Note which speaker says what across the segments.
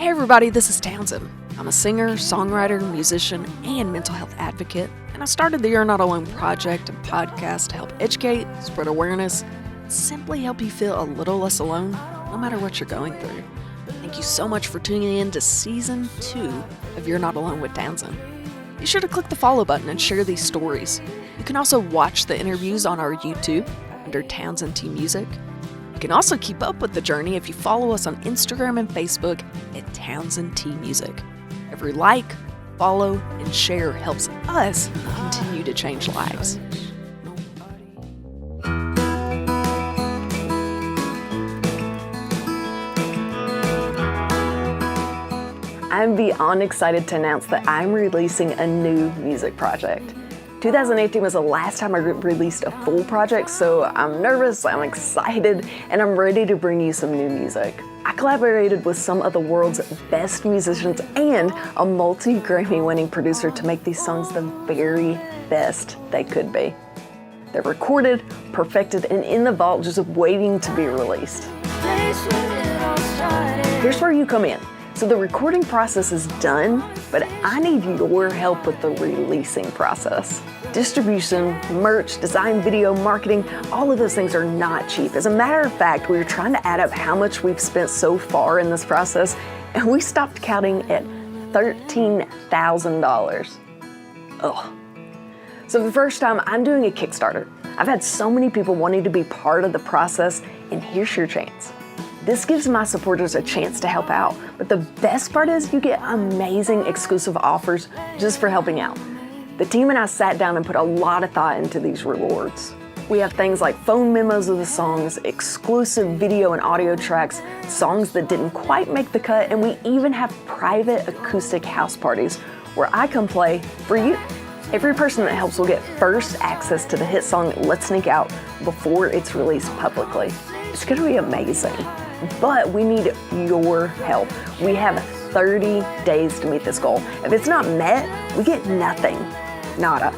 Speaker 1: Hey everybody, this is Townsend. I'm a singer, songwriter, musician, and mental health advocate, and I started the You're Not Alone project and podcast to help educate, spread awareness, and simply help you feel a little less alone, no matter what you're going through. Thank you so much for tuning in to Season 2 of You're Not Alone with Townsend. Be sure to click the follow button and share these stories. You can also watch the interviews on our YouTube under Townsendtmusic. You can also keep up with the journey if you follow us on Instagram and Facebook at Townsendtmusic. Every like, follow, and share helps us continue to change lives. I'm beyond excited to announce that I'm releasing a new music project. 2018 was the last time I released a full project, so I'm nervous, I'm excited, and I'm ready to bring you some new music. I collaborated with some of the world's best musicians and a multi-Grammy winning producer to make these songs the very best they could be. They're recorded, perfected, and in the vault just waiting to be released. Here's where you come in. So the recording process is done, but I need your help with the releasing process. Distribution, merch, design, video, marketing, all of those things are not cheap. As a matter of fact, we were trying to add up how much we've spent so far in this process, and we stopped counting at $13,000. Ugh. So for the first time, I'm doing a Kickstarter. I've had so many people wanting to be part of the process, and here's your chance. This gives my supporters a chance to help out, but the best part is you get amazing exclusive offers just for helping out. The team and I sat down and put a lot of thought into these rewards. We have things like phone memos of the songs, exclusive video and audio tracks, songs that didn't quite make the cut, and we even have private acoustic house parties where I come play for you. Every person that helps will get first access to the hit song Let's Sneak Out before it's released publicly. It's gonna be amazing. But we need your help. We have 30 days to meet this goal. If it's not met, we get nothing. Nada.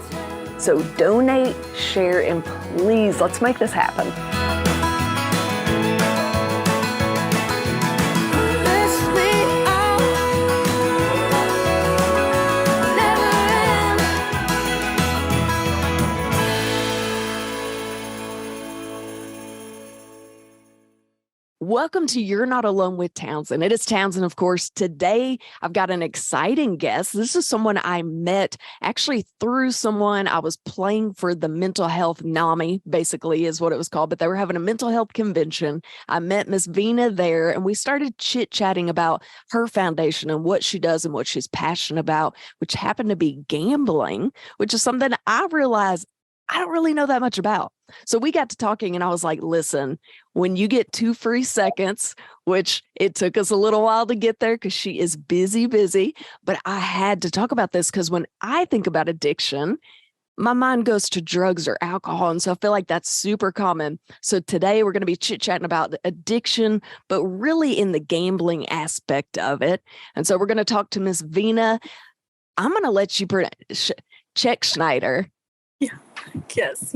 Speaker 1: So donate, share, and please, let's make this happen. Welcome to You're Not Alone with Townsend. It is Townsend, of course. Today, I've got an exciting guest. This is someone I met actually through someone I was playing for the mental health NAMI, basically is what it was called, but they were having a mental health convention. I met Miss Vena there, and we started chit-chatting about her foundation and what she does and what she's passionate about, which happened to be gambling, which is something I realized I don't really know that much about. So we got to talking and I was like, listen, when you get 2 free seconds, which it took us a little while to get there because she is busy, but I had to talk about this because when I think about addiction, my mind goes to drugs or alcohol. And so I feel like that's super common. So today we're going to be chit-chatting about addiction, but really in the gambling aspect of it. And so we're going to talk to Miss Vena. I'm going to let you Schexnayder.
Speaker 2: Yeah. Yes,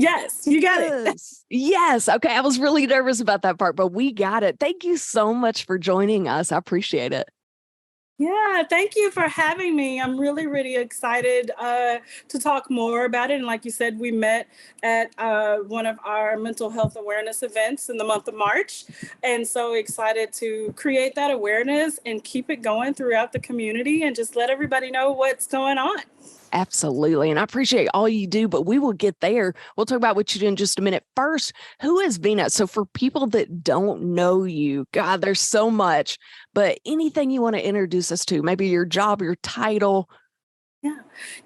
Speaker 2: you got it.
Speaker 1: Yes. Okay. I was really nervous about that part, but we got it. Thank you so much for joining us. I appreciate it.
Speaker 2: Yeah, thank you for having me. I'm really excited to talk more about it. And like you said, we met at one of our mental health awareness events in the month of March. And so excited to create that awareness and keep it going throughout the community and just let everybody know what's going on.
Speaker 1: Absolutely. And I appreciate all you do, but we will get there. We'll talk about what you do in just a minute. First, who is Vena? So for people that don't know you, God, there's so much, but anything you want to introduce us to, maybe your job, your title.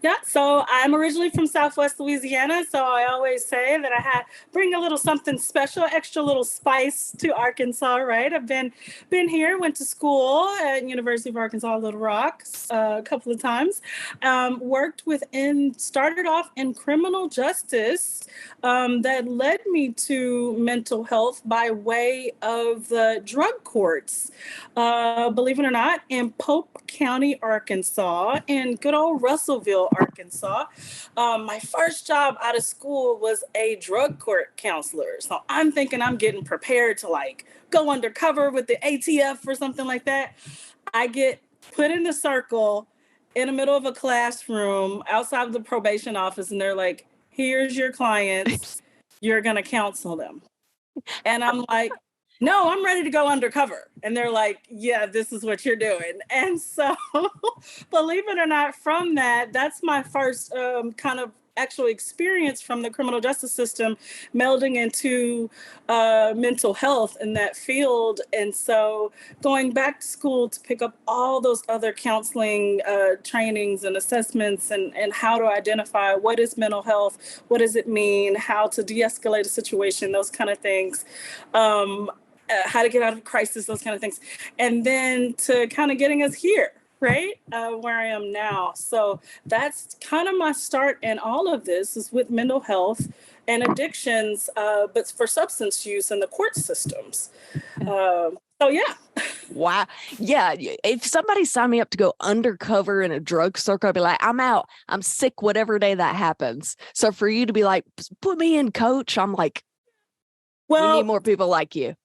Speaker 2: Yeah. So I'm originally from Southwest Louisiana. So I always say that I bring a little something special, extra little spice to Arkansas, right? I've been here, went to school at University of Arkansas, Little Rock, a couple of times. Started off in criminal justice that led me to mental health by way of the drug courts, believe it or not, in Pope County, Arkansas, in good old Russellville, Arkansas. My first job out of school was a drug court counselor. So I'm thinking I'm getting prepared to like go undercover with the ATF or something like that. I get put in the circle in the middle of a classroom outside of the probation office, and they're like, here's your clients, you're going to counsel them. And I'm like, no, I'm ready to go undercover. And they're like, yeah, this is what you're doing. And so, believe it or not, from that, that's my first kind of actual experience from the criminal justice system, melding into mental health in that field. And so, going back to school to pick up all those other counseling trainings and assessments, and how to identify what is mental health, what does it mean, how to de-escalate a situation, those kind of things. How to get out of crisis, those kind of things. And then to kind of getting us here, right? Where I am now. So that's kind of my start in all of this, is with mental health and addictions, but for substance use in the court systems. So yeah.
Speaker 1: Wow. Yeah. If somebody signed me up to go undercover in a drug circle, I'd be like, I'm out. I'm sick whatever day that happens. So for you to be like, put me in, coach, I'm like, we need more people like you.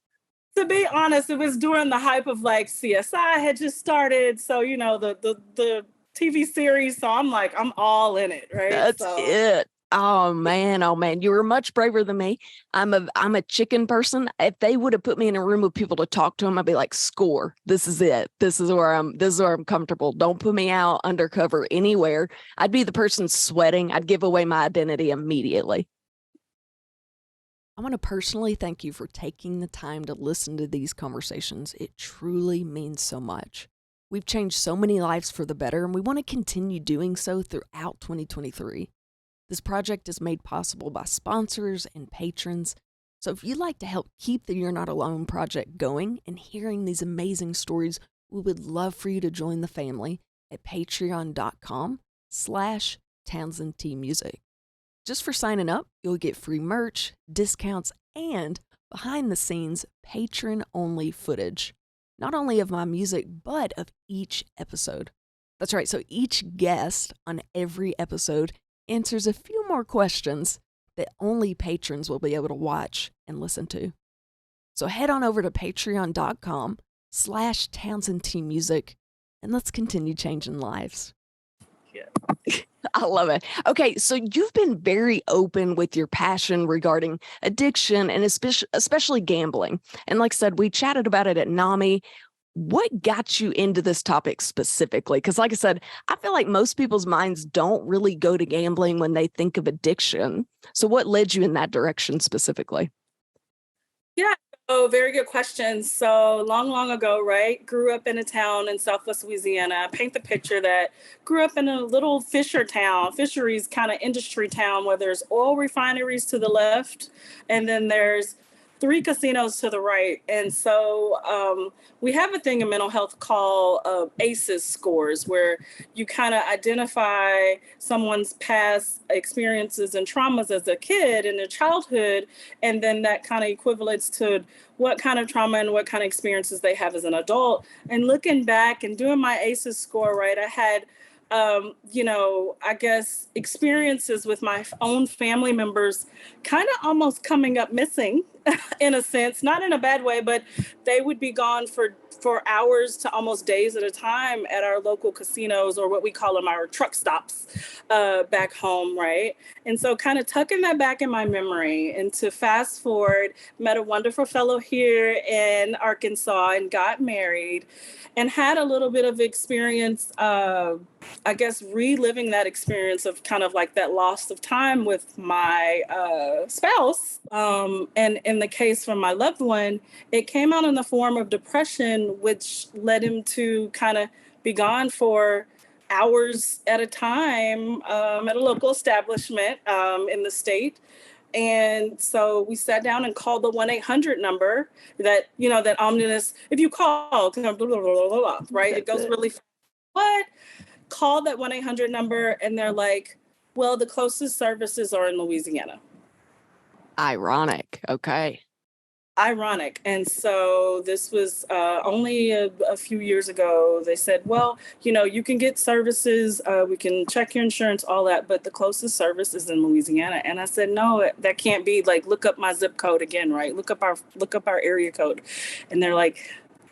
Speaker 2: To be honest, it was during the hype of like CSI had just started. So, you know, the TV series. So I'm like, I'm all in it, right?
Speaker 1: That's it. Oh man. You were much braver than me. I'm a chicken person. If they would have put me in a room with people to talk to them, I'd be like, score. This is it. This is where I'm comfortable. Don't put me out undercover anywhere. I'd be the person sweating. I'd give away my identity immediately. I want to personally thank you for taking the time to listen to these conversations. It truly means so much. We've changed so many lives for the better, and we want to continue doing so throughout 2023. This project is made possible by sponsors and patrons. So if you'd like to help keep the You're Not Alone project going and hearing these amazing stories, we would love for you to join the family at patreon.com/TownsendTmusic. Just for signing up, you'll get free merch, discounts, and behind-the-scenes patron-only footage, not only of my music, but of each episode. That's right, so each guest on every episode answers a few more questions that only patrons will be able to watch and listen to. So head on over to patreon.com/TownsendTmusic, and let's continue changing lives. Yeah. I love it. Okay, so you've been very open with your passion regarding addiction and especially gambling. And like I said, we chatted about it at NAMI. What got you into this topic specifically? Because like I said, I feel like most people's minds don't really go to gambling when they think of addiction. So what led you in that direction specifically?
Speaker 2: Yeah. Oh, very good question. So long ago, right? Grew up in a town in Southwest Louisiana. Paint the picture that grew up in a little fisheries kind of industry town where there's oil refineries to the left, and then there's 3 casinos to the right. And so we have a thing in mental health called ACEs scores, where you kind of identify someone's past experiences and traumas as a kid in their childhood, and then that kind of equivalates to what kind of trauma and what kind of experiences they have as an adult. And looking back and doing my ACEs score, right, I had I guess experiences with my own family members kind of almost coming up missing in a sense, not in a bad way, but they would be gone for hours to almost days at a time at our local casinos, or what we call them, our truck stops back home, right? And so kind of tucking that back in my memory, and to fast forward, met a wonderful fellow here in Arkansas and got married and had a little bit of experience, I guess, reliving that experience of kind of like that loss of time with my spouse. And in the case for my loved one, it came out in the form of depression, which led him to kind of be gone for hours at a time at a local establishment in the state. And so we sat down and called the 1-800 number that, that ominous, if you call, blah, blah, blah, blah, blah, right? It goes really fast. What? Call that 1-800 number, and they're like, well, the closest services are in Louisiana.
Speaker 1: Ironic. Okay.
Speaker 2: Ironic. And so this was only a few years ago. They said, well, you can get services, we can check your insurance, all that, but the closest service is in Louisiana. And I said, no, that can't be. Like, look up my zip code again, right? Look up our area code. And they're like,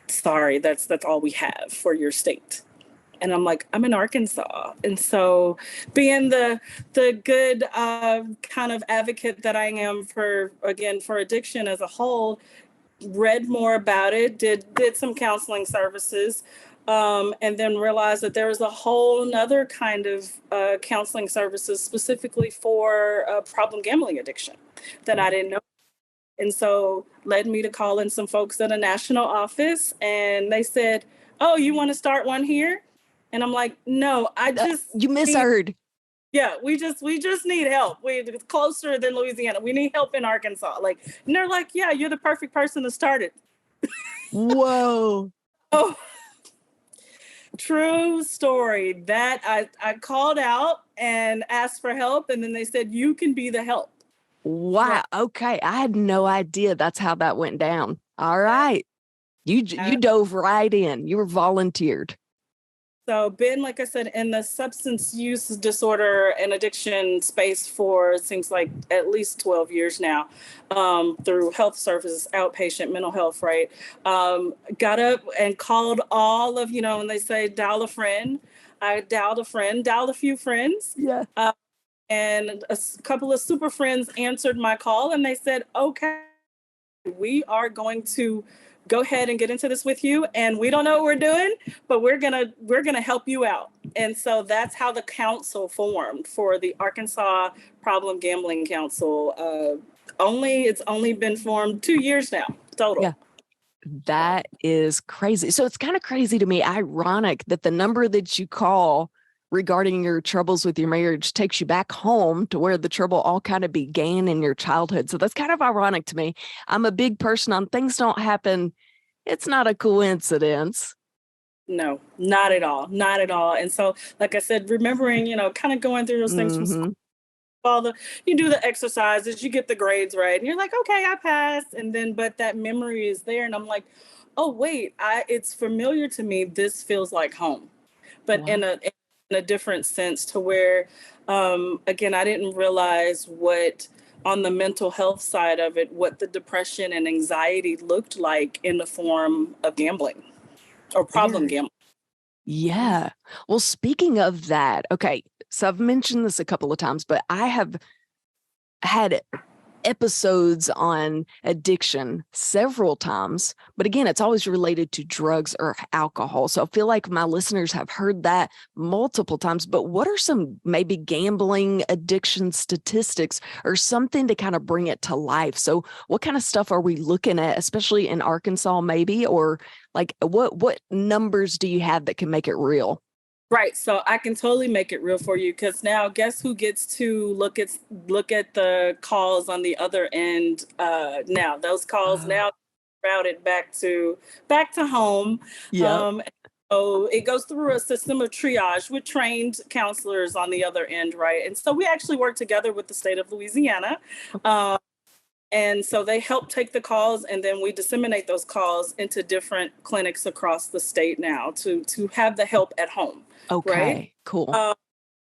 Speaker 2: sorry, that's all we have for your state. And I'm like, I'm in Arkansas. And so being the good kind of advocate that I am for addiction as a whole, read more about it, did some counseling services, and then realized that there was a whole nother kind of counseling services specifically for problem gambling addiction that I didn't know. And so led me to call in some folks at a national office, and they said, "Oh, you want to start one here?" And I'm like, "No, I just
Speaker 1: You misheard.
Speaker 2: yeah, we just need help. It's closer than Louisiana. We need help in Arkansas." Like, and they're like, "Yeah, you're the perfect person to start it."
Speaker 1: Whoa.
Speaker 2: Oh, true story. That I called out and asked for help, and then they said, "You can be the help."
Speaker 1: Wow. Okay. I had no idea that's how that went down. All right. You dove right in. You were volunteered.
Speaker 2: So been, like I said, in the substance use disorder and addiction space for seems like at least 12 years now, through health services, outpatient mental health, right? Got up and called all of, when they say dial a friend, I dialed a friend, dialed a few friends.
Speaker 1: Yeah.
Speaker 2: And a couple of super friends answered my call and they said, "Okay, we are going to go ahead and get into this with you, and we don't know what we're doing, but we're gonna help you out." And so that's how the council formed for the Arkansas Problem Gambling Council. It's only been formed 2 years now total.
Speaker 1: Yeah. That is crazy. So it's kind of crazy to me, ironic that the number that you call regarding your troubles with your marriage takes you back home to where the trouble all kind of began in your childhood. So that's kind of ironic to me. I'm a big person on things don't happen. It's not a coincidence.
Speaker 2: No, not at all. Not at all. And so, like I said, remembering, kind of going through those things from school, you do the exercises, you get the grades right, and you're like, "Okay, I passed." And then, but that memory is there, and I'm like, "Oh wait, it's familiar to me. This feels like home," but
Speaker 1: Wow.
Speaker 2: in a different sense, to where, again, I didn't realize what on the mental health side of it, what the depression and anxiety looked like in the form of gambling or problem gambling.
Speaker 1: Yeah. Well, speaking of that, okay, so I've mentioned this a couple of times, but I have had episodes on addiction several times, but again, it's always related to drugs or alcohol. So I feel like my listeners have heard that multiple times. But what are some maybe gambling addiction statistics or something to kind of bring it to life? So what kind of stuff are we looking at, especially in Arkansas, maybe, or like what numbers do you have that can make it real?
Speaker 2: Right. So I can totally make it real for you, because now guess who gets to look at the calls on the other end. Now those calls now routed back to home.
Speaker 1: Yeah.
Speaker 2: So it goes through a system of triage with trained counselors on the other end, right? And so we actually work together with the state of Louisiana. And so they help take the calls, and then we disseminate those calls into different clinics across the state now to have the help at home.
Speaker 1: Okay.
Speaker 2: Right.
Speaker 1: Cool.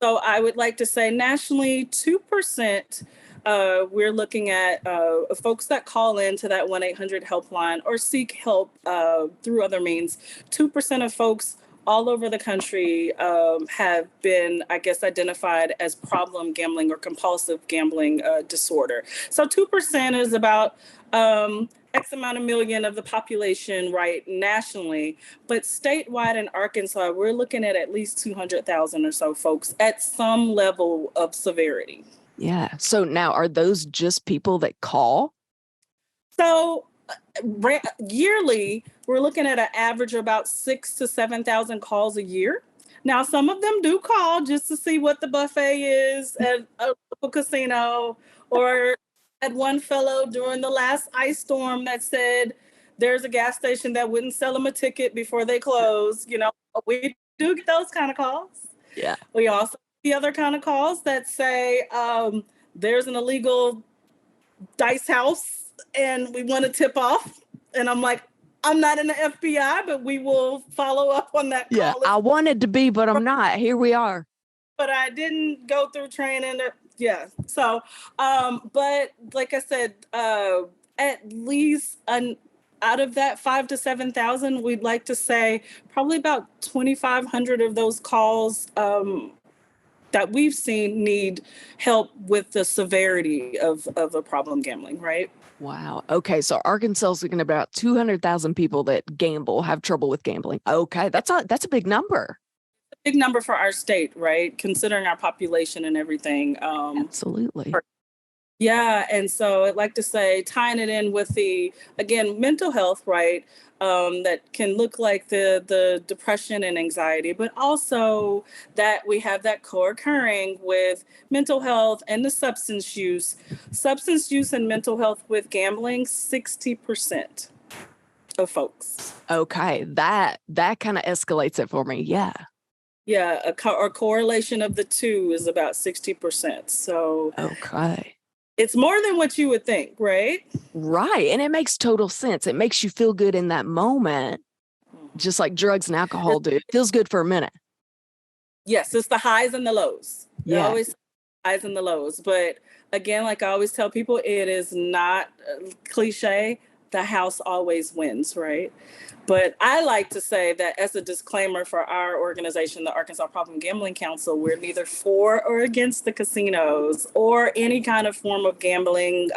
Speaker 2: So I would like to say nationally, 2%. We're looking at folks that call into that 1-800 helpline or seek help through other means. 2% of folks all over the country have been, I guess, identified as problem gambling or compulsive gambling disorder. So 2% is about X amount of million of the population, right, nationally. But statewide in Arkansas, we're looking at least 200,000 or so folks at some level of severity.
Speaker 1: Yeah. So now are those just people that call?
Speaker 2: So yearly, we're looking at an average of about 6,000 to 7,000 calls a year. Now, some of them do call just to see what the buffet is at a local casino, or at one fellow during the last ice storm that said there's a gas station that wouldn't sell them a ticket before they close. We do get those kind of calls.
Speaker 1: Yeah.
Speaker 2: We also get the other kind of calls that say there's an illegal dice house and we want to tip off. And I'm like, I'm not in the FBI, but we will follow up on that call.
Speaker 1: Yeah. I wanted to be, but I'm not. Here we are.
Speaker 2: But I didn't go through training. Yeah. So, but like I said, at least out of that 5 to 7,000, we'd like to say probably about 2,500 of those calls that we've seen need help with the severity of a problem gambling, right?
Speaker 1: Wow. Okay. So Arkansas is looking at about 200,000 people that gamble, have trouble with gambling. Okay. That's a big number.
Speaker 2: Big number for our state, right? Considering our population and everything.
Speaker 1: Absolutely.
Speaker 2: Yeah, and so I'd like to say, tying it in with the, again, mental health, right? That can look like the depression and anxiety, but also that we have that co-occurring with mental health and the substance use. Substance use and mental health with gambling, 60% of folks.
Speaker 1: Okay. That kind of escalates it for me. Yeah.
Speaker 2: Yeah, a correlation of the two is about 60%. So
Speaker 1: Okay.
Speaker 2: it's more than what you would think, right?
Speaker 1: Right. And it makes total sense. It makes you feel good in that moment, just like drugs and alcohol do. It feels good for a minute.
Speaker 2: Yes, it's the highs and the lows.
Speaker 1: Yeah.
Speaker 2: Always highs and the lows. But again, like I always tell people, it is not cliche. The house always wins, right? But I like to say that as a disclaimer for our organization, the Arkansas Problem Gambling Council, we're neither for or against the casinos or any kind of form of gambling,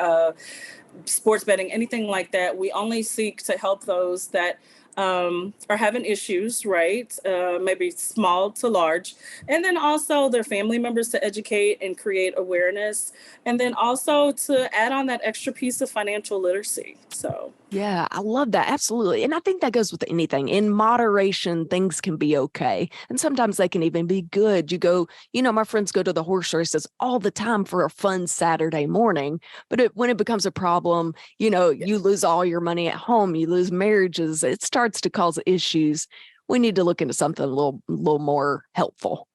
Speaker 2: sports betting, anything like that. We only seek to help those that are having issues, right? Maybe small to large. And then also their family members to educate and create awareness. And then also to add on that extra piece of financial literacy. So.
Speaker 1: Yeah, I love that. Absolutely. And I think that goes with anything. In moderation, things can be okay. And sometimes they can even be good. You go, my friends go to the horse races all the time for a fun Saturday morning. But when it becomes a problem, you lose all your money at home, you lose marriages, it starts to cause issues. We need to look into something a little more helpful.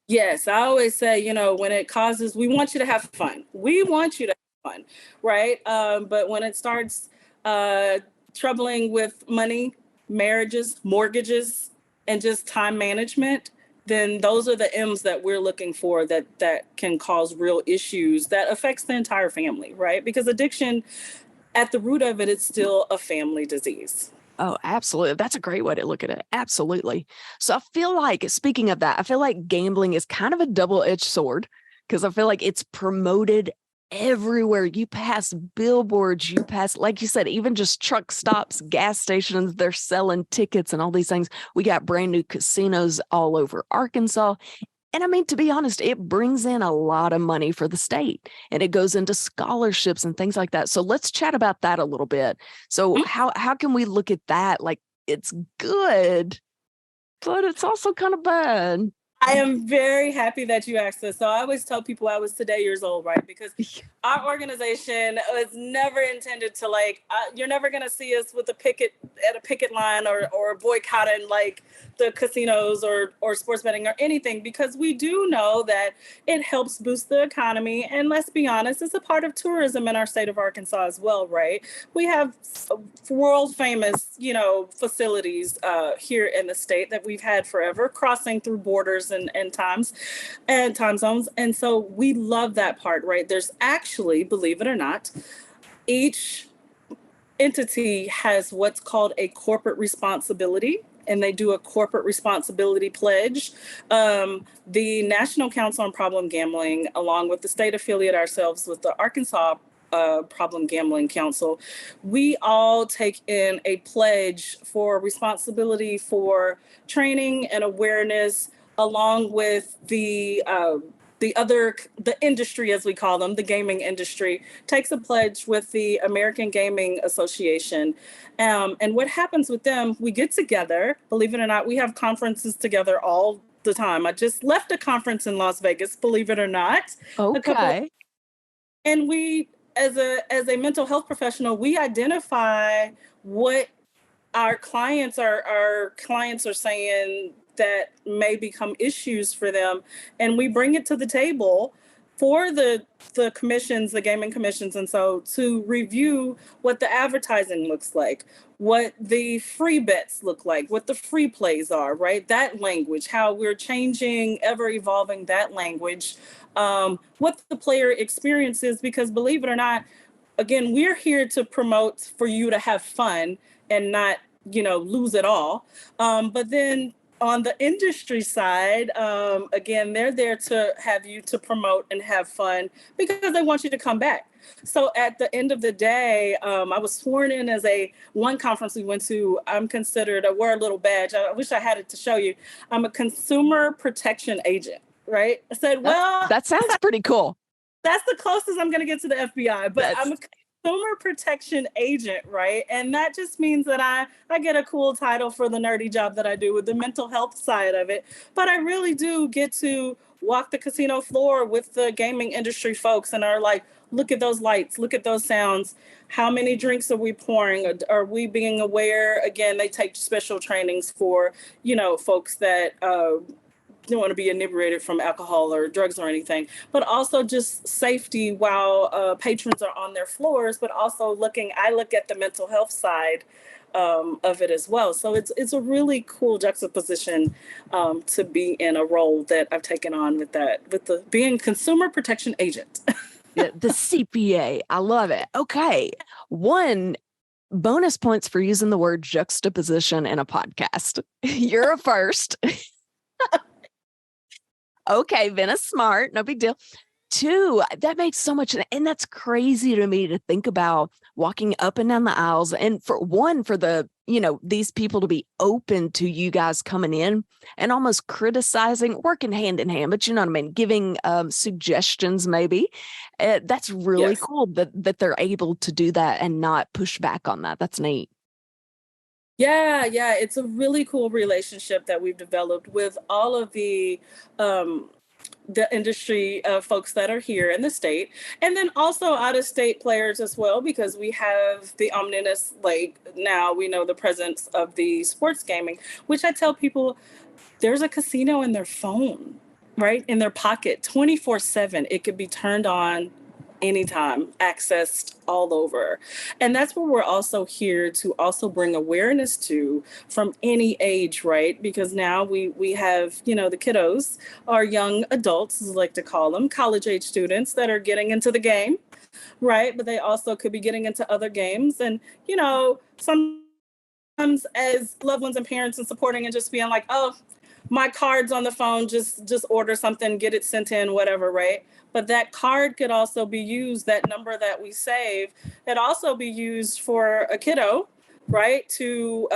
Speaker 2: Yes, I always say, when it causes, we want you to have fun. We want you to have fun, right? But when it starts troubling with money, marriages, mortgages, and just time management, then those are the M's that we're looking for that can cause real issues that affects the entire family, right? Because addiction, at the root of it, it's still a family disease.
Speaker 1: Oh, absolutely. That's a great way to look at it. Absolutely. So I feel like, speaking of that, I feel like gambling is kind of a double-edged sword because I feel like it's promoted everywhere. You pass billboards, you pass, like you said, even just truck stops, gas stations, they're selling tickets and all these things. We got brand new casinos all over Arkansas. And I mean, to be honest, it brings in a lot of money for the state and it goes into scholarships and things like that. So let's chat about that a little bit. So how can we look at that? Like it's good, but it's also kind of bad.
Speaker 2: I am very happy that you asked this. So I always tell people I was today years old, right? Because our organization was never intended to you're never going to see us with a picket line or boycotting like the casinos or sports betting or anything, because we do know that it helps boost the economy. And let's be honest, it's a part of tourism in our state of Arkansas as well, right? We have world famous, facilities here in the state that we've had forever, crossing through borders and times and time zones. And so we love that part, right? There's actually, believe it or not, each entity has what's called a corporate responsibility, and they do a corporate responsibility pledge. The National Council on Problem Gambling, along with the state affiliate ourselves with the Arkansas Problem Gambling Council, we all take in a pledge for responsibility for training and awareness, along with the industry, as we call them, the gaming industry, takes a pledge with the American Gaming Association. And what happens with them, we get together, believe it or not, we have conferences together all the time. I just left a conference in Las Vegas, believe it or not.
Speaker 1: Okay.
Speaker 2: And we, as a mental health professional, we identify what our clients are saying that may become issues for them, and we bring it to the table for the commissions, the gaming commissions, and so to review what the advertising looks like, what the free bets look like, what the free plays are, right? That language, how we're changing, ever evolving that language, what the player experience is, because believe it or not, again, we're here to promote for you to have fun, and not, lose it all. But then on the industry side, again, they're there to have you to promote and have fun because they want you to come back. So at the end of the day, I was sworn in as one conference we went to. I'm considered, I wear a little badge. I wish I had it to show you. I'm a consumer protection agent, right? I said, well,
Speaker 1: that sounds pretty cool.
Speaker 2: That's the closest I'm going to get to the FBI, but I'm a consumer protection agent, right? And that just means that I get a cool title for the nerdy job that I do with the mental health side of it. But I really do get to walk the casino floor with the gaming industry folks and are like, look at those lights, look at those sounds. How many drinks are we pouring? Are we being aware? Again, they take special trainings for, folks that don't want to be inebriated from alcohol or drugs or anything, but also just safety while patrons are on their floors, but also I look at the mental health side of it as well. So it's a really cool juxtaposition to be in a role that I've taken on with the being consumer protection agent.
Speaker 1: Yeah, the CPA. I love it. Okay. One, bonus points for using the word juxtaposition in a podcast. You're a first. Okay, Vena's smart. No big deal. Two, that makes so much, and that's crazy to me to think about walking up and down the aisles. And for the, these people to be open to you guys coming in and almost criticizing, working hand in hand, but you know what I mean? Giving suggestions maybe. That's really cool that they're able to do that and not push back on that. That's neat.
Speaker 2: Yeah, it's a really cool relationship that we've developed with all of the industry folks that are here in the state, and then also out of state players as well, because we have the omnibus, like now we know the presence of the sports gaming, which I tell people there's a casino in their phone, right? In their pocket, 24/7. It could be turned on anytime, accessed all over. And that's where we're also here to also bring awareness to from any age, right? Because now we have, the kiddos, or young adults, as I like to call them, college age students that are getting into the game, right? But they also could be getting into other games. And, sometimes as loved ones and parents and supporting and just being like, oh, my card's on the phone, just order something, get it sent in, whatever, right? But that card could also be used, that number that we save, it also be used for a kiddo, right? To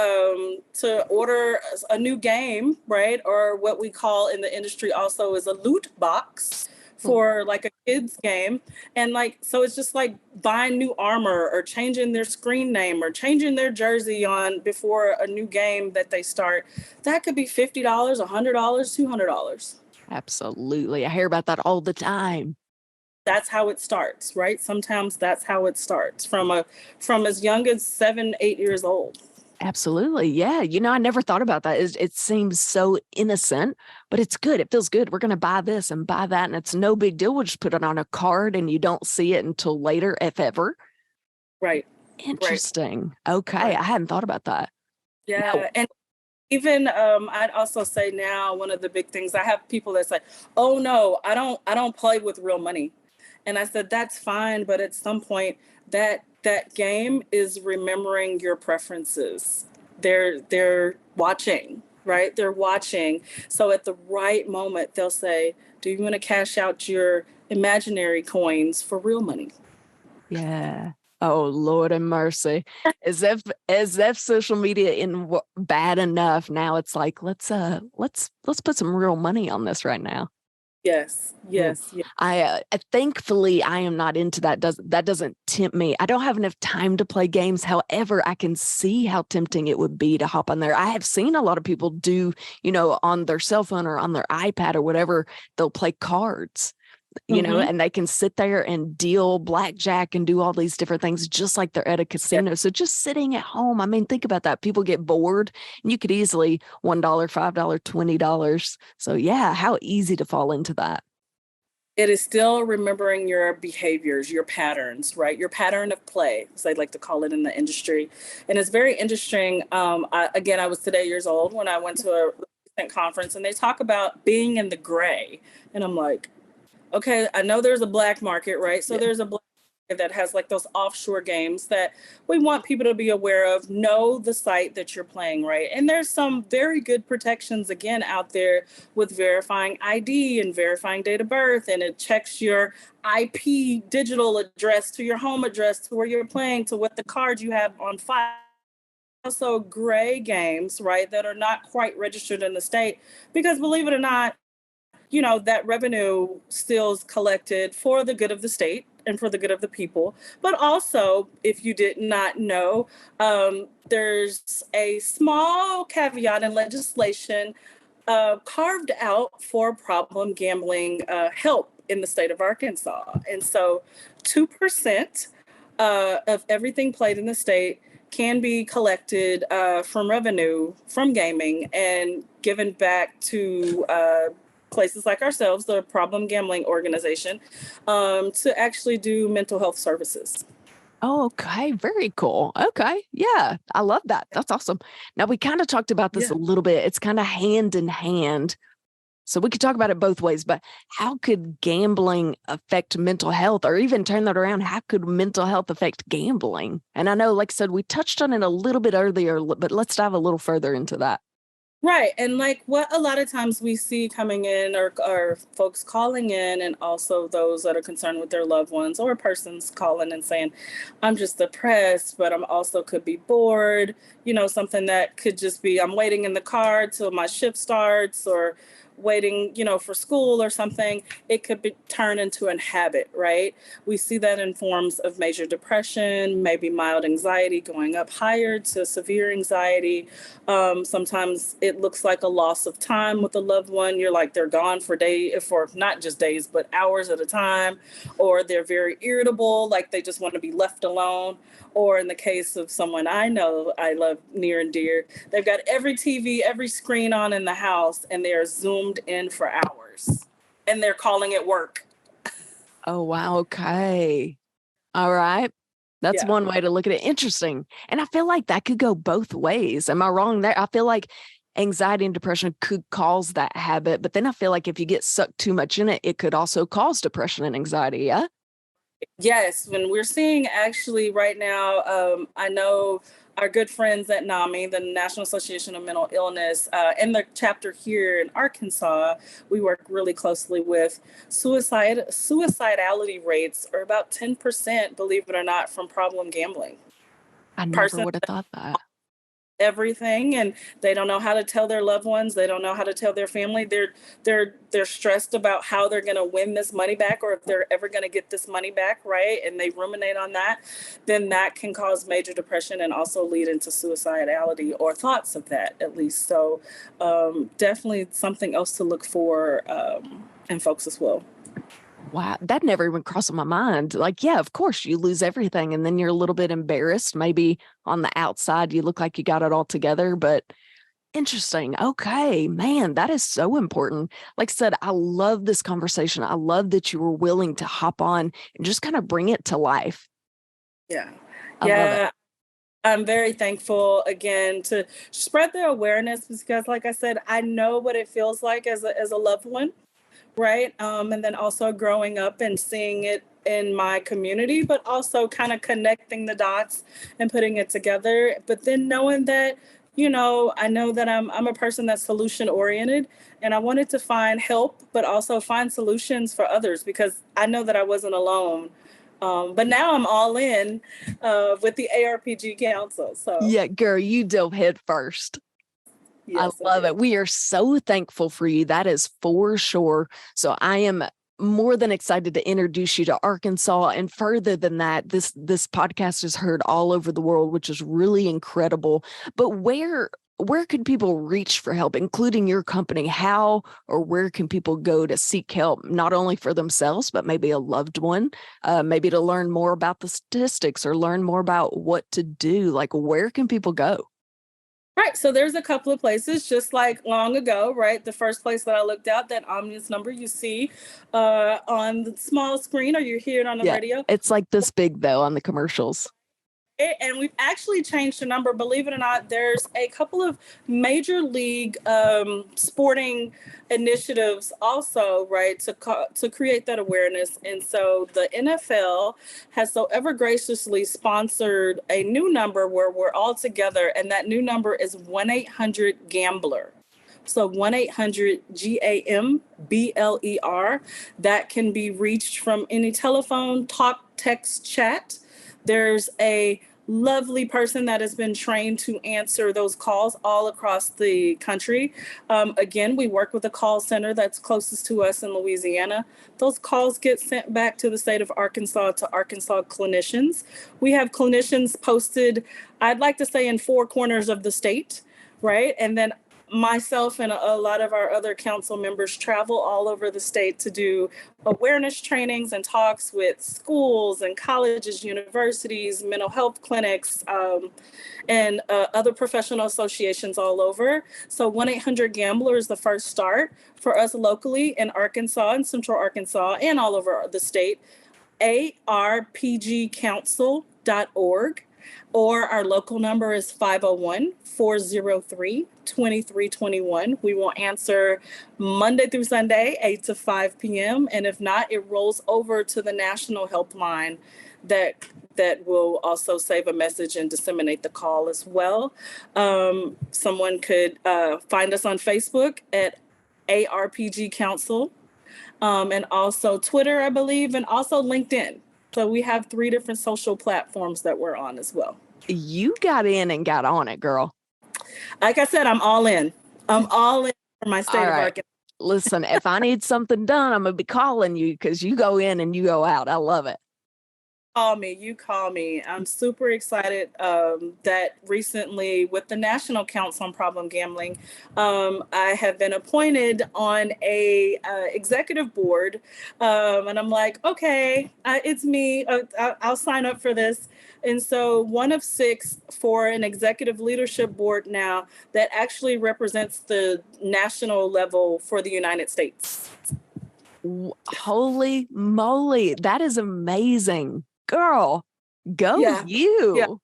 Speaker 2: order a new game, right? Or what we call in the industry also is a loot box for like a kid's game. And so it's just like buying new armor or changing their screen name or changing their jersey on before a new game that they start. That could be $50, $100, $200.
Speaker 1: Absolutely. I hear about that all the time.
Speaker 2: That's how it starts, right? Sometimes that's how it starts from as young as 7, 8 years old.
Speaker 1: Absolutely. Yeah. I never thought about that. It seems so innocent, but it's good. It feels good. We're going to buy this and buy that. And it's no big deal. We'll just put it on a card and you don't see it until later, if ever.
Speaker 2: Right.
Speaker 1: Interesting. Right. Okay. Right. I hadn't thought about that.
Speaker 2: Yeah. Now, and even I'd also say now, one of the big things, I have people that say, oh no, I don't play with real money. And I said, that's fine. But at some point that game is remembering your preferences. They're watching, right? They're watching. So at the right moment, they'll say, do you want to cash out your imaginary coins for real money?
Speaker 1: Yeah. Oh, Lord have mercy. As if social media in bad enough. Now it's like, let's put some real money on this right now.
Speaker 2: Yes.
Speaker 1: I thankfully I am not into that. That doesn't tempt me. I don't have enough time to play games. However, I can see how tempting it would be to hop on there. I have seen a lot of people do, on their cell phone or on their iPad or whatever, they'll play cards. And they can sit there and deal blackjack and do all these different things just like they're at a casino. So just sitting at home, I mean, think about that. People get bored and you could easily $1, $5, $20. So yeah, how easy to fall into that.
Speaker 2: It is still remembering your behaviors, your patterns, right? Your pattern of play, as they like to call it in the industry. And it's very interesting. I was today years old when I went to a recent conference and they talk about being in the gray. And I'm like, okay, I know there's a black market, right? So there's a black that has like those offshore games that we want people to be aware of. Know the site that you're playing, right? And there's some very good protections again out there with verifying ID and verifying date of birth, and it checks your IP digital address to your home address to where you're playing to what the card you have on file. Also gray games, right, that are not quite registered in the state, because believe it or not, that revenue still is collected for the good of the state and for the good of the people. But also, if you did not know, there's a small caveat in legislation carved out for problem gambling help in the state of Arkansas. And so 2% of everything played in the state can be collected from revenue from gaming and given back to places like ourselves, the Problem Gambling Organization, to actually do mental health services.
Speaker 1: Oh, okay. Very cool. Okay. Yeah. I love that. That's awesome. Now, we kind of talked about this a little bit. It's kind of hand in hand. So we could talk about it both ways, but how could gambling affect mental health, or even turn that around? How could mental health affect gambling? And I know, like I said, we touched on it a little bit earlier, but let's dive a little further into that.
Speaker 2: Right. And like what a lot of times we see coming in are folks calling in, and also those that are concerned with their loved ones, or persons calling and saying, I'm just depressed, but I'm also could be bored, something that could just be, I'm waiting in the car till my shift starts, or waiting, for school or something. It could be turned into a habit, right? We see that in forms of major depression, maybe mild anxiety going up higher to severe anxiety. Sometimes it looks like a loss of time with a loved one. You're like, they're gone for days, for not just days, but hours at a time, or they're very irritable, like they just want to be left alone. Or in the case of someone I know, I love near and dear, they've got every TV, every screen on in the house, and they are zoomed in for hours, and they're calling it work.
Speaker 1: Oh, wow. Okay. All right. That's one way to look at it. Interesting. And I feel like that could go both ways. Am I wrong there? I feel like anxiety and depression could cause that habit, but then I feel like if you get sucked too much in it, it could also cause depression and anxiety. Yeah.
Speaker 2: Yes, when we're seeing actually right now, I know our good friends at NAMI, the National Association of Mental Illness, in the chapter here in Arkansas, we work really closely with suicidality rates are about 10%, believe it or not, from problem gambling.
Speaker 1: I never would have thought that.
Speaker 2: Everything, and they don't know how to tell their loved ones, they don't know how to tell their family. They're stressed about how they're going to win this money back, or if they're ever going to get this money back, right? And they ruminate on that. Then that can cause major depression and also lead into suicidality, or thoughts of that at least. So definitely something else to look for in folks as well.
Speaker 1: Wow, that never even crossed my mind. Like, yeah, of course you lose everything and then you're a little bit embarrassed. Maybe on the outside you look like you got it all together, but interesting. Okay, man, that is so important. Like I said, I love this conversation. I love that you were willing to hop on and just kind of bring it to life.
Speaker 2: Yeah.
Speaker 1: I love it.
Speaker 2: I'm very thankful again to spread the awareness, because like I said, I know what it feels like as a loved one, right? And then also growing up and seeing it in my community, but also kind of connecting the dots and putting it together. But then knowing that, I know that I'm a person that's solution oriented, and I wanted to find help, but also find solutions for others, because I know that I wasn't alone. But now I'm all in with the ARPG Council. So
Speaker 1: yeah, girl, you dove head first.
Speaker 2: yes,
Speaker 1: I love it. We are so thankful for you. That is for sure. So I am more than excited to introduce you to Arkansas. And further than that, this podcast is heard all over the world, which is really incredible. But where can people reach for help, including your company? How or where can people go to seek help, not only for themselves, but maybe a loved one, maybe to learn more about the statistics or learn more about what to do? Like, where can people go?
Speaker 2: right. So there's a couple of places, just like long ago, right? The first place that I looked at, that Omnius number you see on the small screen, or you hear it on the
Speaker 1: Yeah,
Speaker 2: radio.
Speaker 1: it's like this big though on the commercials.
Speaker 2: And we've actually changed the number. Believe it or not, there's a couple of major league sporting initiatives also, right, to create that awareness. And so the NFL has so ever graciously sponsored a new number where we're all together, and that new number is 1-800-GAMBLER. So 1-800-GAMBLER. That can be reached from any telephone, talk, text, chat. There's a lovely person that has been trained to answer those calls all across the country. Again, we work with a call center that's closest to us in Louisiana. Those calls get sent back to the state of Arkansas to Arkansas clinicians. We have clinicians posted, I'd like to say, in 4 corners of the state, right? And then myself and a lot of our other council members travel all over the state to do awareness trainings and talks with schools and colleges, universities, mental health clinics, and other professional associations all over. So 1-800-GAMBLER is the first start for us locally in Arkansas and Central Arkansas and all over the state. arpgcouncil.org. Or our local number is 501-403-2321. We will answer Monday through Sunday, 8 to 5 p.m. And if not, it rolls over to the national helpline that will also save a message and disseminate the call as well. Someone could find us on Facebook at ARPG Council, and also Twitter, I believe, and also LinkedIn. So we have 3 different social platforms that we're on as well.
Speaker 1: You got in and got on it, girl.
Speaker 2: Like I said, I'm all in. I'm all in for my state of Arkansas.
Speaker 1: Listen, if I need something done, I'm going to be calling you because you go in and you go out. I love it.
Speaker 2: You call me. I'm super excited that recently with the National Council on Problem Gambling, I have been appointed on a executive board, and I'm like, okay, it's me. I'll sign up for this. And so one of 6 for an executive leadership board now that actually represents the national level for the United States.
Speaker 1: Holy moly. That is amazing. Girl, go you.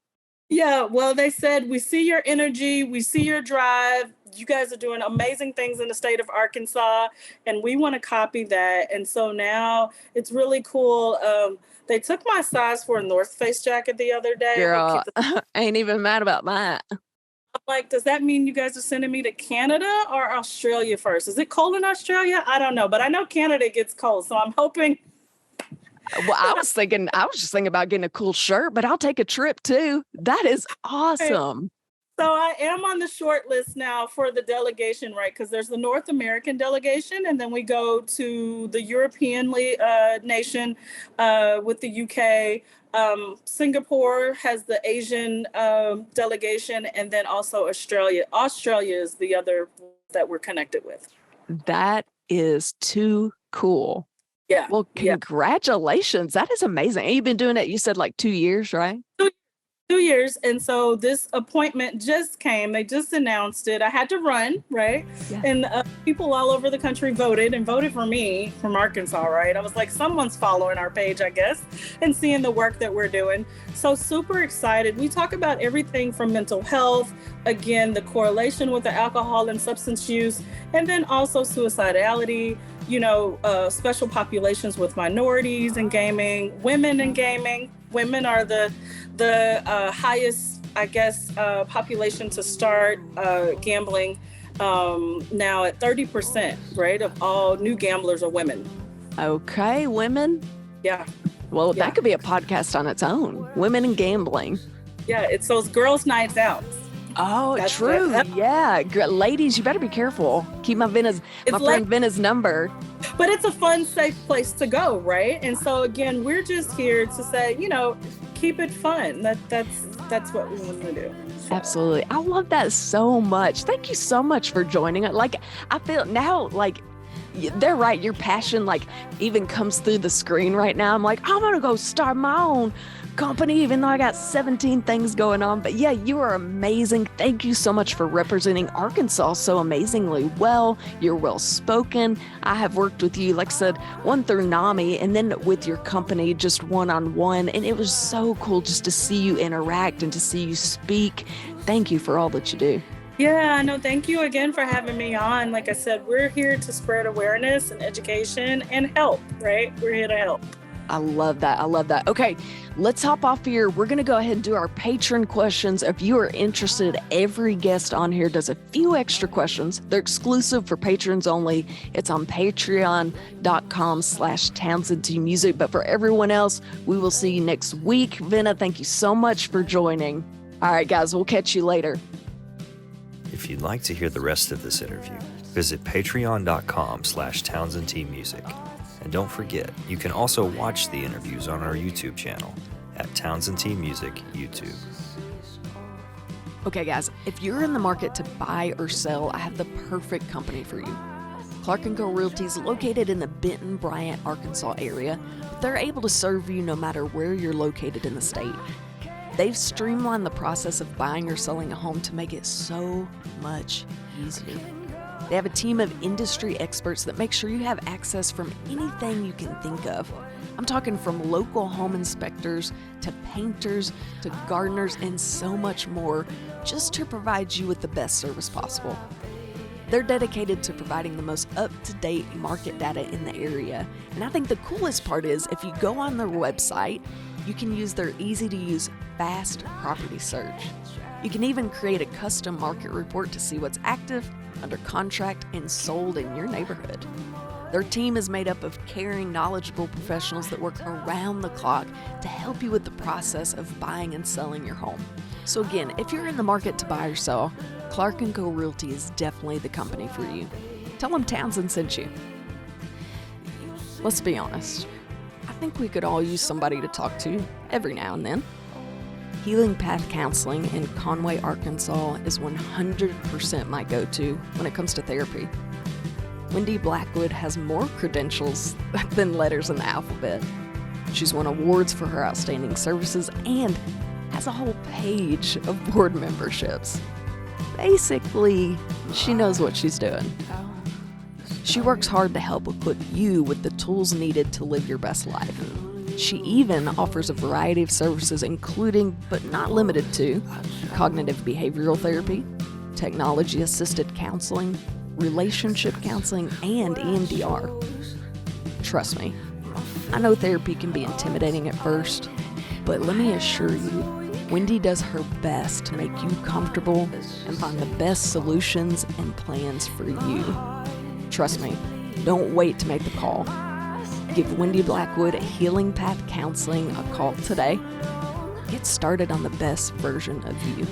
Speaker 2: Yeah. Well, they said, we see your energy. We see your drive. You guys are doing amazing things in the state of Arkansas, and we want to copy that. And so now it's really cool. They took my size for a North Face jacket the other day.
Speaker 1: Girl, I ain't even mad about that. I'm
Speaker 2: like, does that mean you guys are sending me to Canada or Australia first? Is it cold in Australia? I don't know, but I know Canada gets cold. So I'm hoping.
Speaker 1: Well, I was just thinking about getting a cool shirt, but I'll take a trip too. That is awesome.
Speaker 2: So I am on the short list now for the delegation, right? Because there's the North American delegation, and then we go to the European nation with the UK. Singapore has the Asian delegation, and then also Australia. Australia is the other that we're connected with.
Speaker 1: That is too cool.
Speaker 2: Yeah.
Speaker 1: Well, congratulations. That is amazing. And you've been doing it, you said, like 2 years, right?
Speaker 2: 2 years. And so this appointment just came. They just announced it. I had to run, right? Yeah. And people all over the country voted for me from Arkansas, right? I was like, someone's following our page, I guess, and seeing the work that we're doing. So super excited. We talk about everything from mental health, again, the correlation with the alcohol and substance use, and then also suicidality, special populations with minorities in gaming, women in gaming. Women are the highest, I guess, population to start gambling now at 30%, right, of all new gamblers are women.
Speaker 1: Okay, women.
Speaker 2: Yeah.
Speaker 1: Well, that could be a podcast on its own. Women in gambling.
Speaker 2: Yeah, it's those girls' nights out.
Speaker 1: Oh, true. Yeah. Ladies, you better be careful. Keep my friend Vena's number.
Speaker 2: But it's a fun, safe place to go, right? And so again, we're just here to say, keep it fun. That's what we want to do. So.
Speaker 1: Absolutely. I love that so much. Thank you so much for joining it. Like, I feel now, like, they're right. Your passion, like, even comes through the screen right now. I'm like, I'm going to go start my own company, even though I got 17 things going on. But yeah, you are amazing. Thank you so much for representing Arkansas so amazingly well. You're well spoken. I have worked with you, like I said, one through NAMI, and then with your company just one-on-one. And it was so cool just to see you interact and to see you speak. Thank you for all that you do.
Speaker 2: Yeah, no, thank you again for having me on. Like I said, we're here to spread awareness and education and help, right? We're here to help.
Speaker 1: I love that. I love that. Okay, let's hop off here. We're going to go ahead and do our patron questions. If you are interested, every guest on here does a few extra questions. They're exclusive for patrons only. It's on patreon.com/Townsendtmusic. But for everyone else, we will see you next week. Vena, thank you so much for joining. All right, guys, we'll catch you later.
Speaker 3: If you'd like to hear the rest of this interview, visit patreon.com/Townsendtmusic. And don't forget, you can also watch the interviews on our YouTube channel at Townsendtmusic YouTube.
Speaker 1: Okay, guys, if you're in the market to buy or sell, I have the perfect company for you. Clark & Co. Realty is located in the Benton, Bryant, Arkansas area, but they're able to serve you no matter where you're located in the state. They've streamlined the process of buying or selling a home to make it so much easier. They have a team of industry experts that make sure you have access from anything you can think of. I'm talking from local home inspectors to painters to gardeners and so much more, just to provide you with the best service possible. They're dedicated to providing the most up-to-date market data in the area. And I think the coolest part is if you go on their website, you can use their easy-to-use fast property search. You can even create a custom market report to see what's active, under contract, and sold in your neighborhood. Their team is made up of caring, knowledgeable professionals that work around the clock to help you with the process of buying and selling your home. So again, if you're in the market to buy or sell, Clark & Co. Realty is definitely the company for you. Tell them Townsend sent you. Let's be honest. I think we could all use somebody to talk to every now and then. Healing Path Counseling in Conway, Arkansas is 100% my go-to when it comes to therapy. Wendy Blackwood has more credentials than letters in the alphabet. She's won awards for her outstanding services and has a whole page of board memberships. Basically, she knows what she's doing. She works hard to help equip you with the tools needed to live your best life. She even offers a variety of services, including, but not limited to, cognitive behavioral therapy, technology-assisted counseling, relationship counseling, and EMDR. Trust me, I know therapy can be intimidating at first, but let me assure you, Wendy does her best to make you comfortable and find the best solutions and plans for you. Trust me, don't wait to make the call. Give Wendy Blackwood at Healing Path Counseling a call today. Get started on the best version of you.